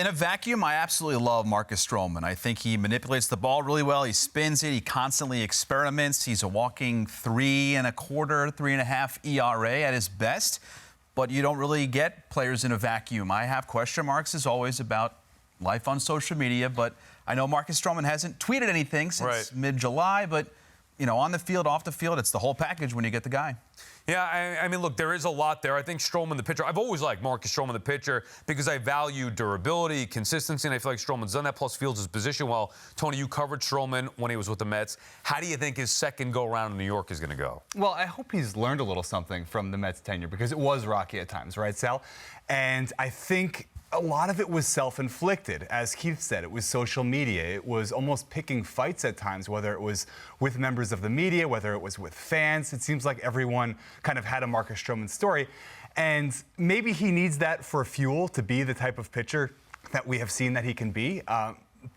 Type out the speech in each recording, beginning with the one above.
In a vacuum, I absolutely love Marcus Stroman. I think he manipulates the ball really well. He spins it. He constantly experiments. He's a walking 3.25, 3.5 ERA at his best. But you don't really get players in a vacuum. I have question marks, as always, about life on social media. But I know Marcus Stroman hasn't tweeted anything since mid-July. But, you know, on the field, off the field, it's the whole package when you get the guy. Yeah, I mean, look, there is a lot there. I think Stroman, the pitcher, I've always liked Marcus Stroman, the pitcher, because I value durability, consistency, and I feel like Stroman's done that, plus Fields' his position well. Tony, you covered Stroman when he was with the Mets. How do you think his second go-around in New York is going to go? Well, I hope he's learned a little something from the Mets tenure, because it was rocky at times, right, Sal? And I think a lot of it was self-inflicted. As Keith said, it was social media. It was almost picking fights at times, whether it was with members of the media, whether it was with fans. It seems like everyone kind of had a Marcus Stroman story. And maybe he needs that for fuel to be the type of pitcher that we have seen that he can be.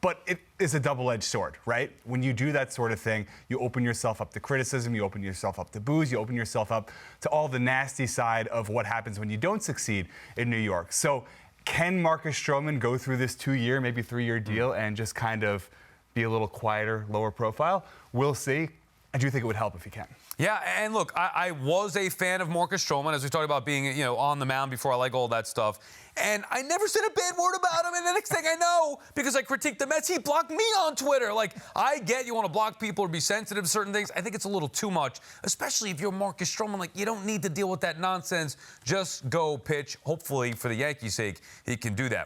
But it is a double-edged sword, right? When you do that sort of thing, you open yourself up to criticism, you open yourself up to boos, you open yourself up to all the nasty side of what happens when you don't succeed in New York. So can Marcus Stroman go through this 2-year, maybe 3-year deal and just kind of be a little quieter, lower profile? We'll see. I do think it would help if he can. Yeah, and look, I was a fan of Marcus Stroman, as we talked about being, on the mound before. I like all that stuff. And I never said a bad word about him. And the next thing I know, because I critiqued the Mets, he blocked me on Twitter. Like, I get you want to block people or be sensitive to certain things. I think it's a little too much, especially if you're Marcus Stroman. Like, you don't need to deal with that nonsense. Just go pitch. Hopefully, for the Yankees' sake, he can do that.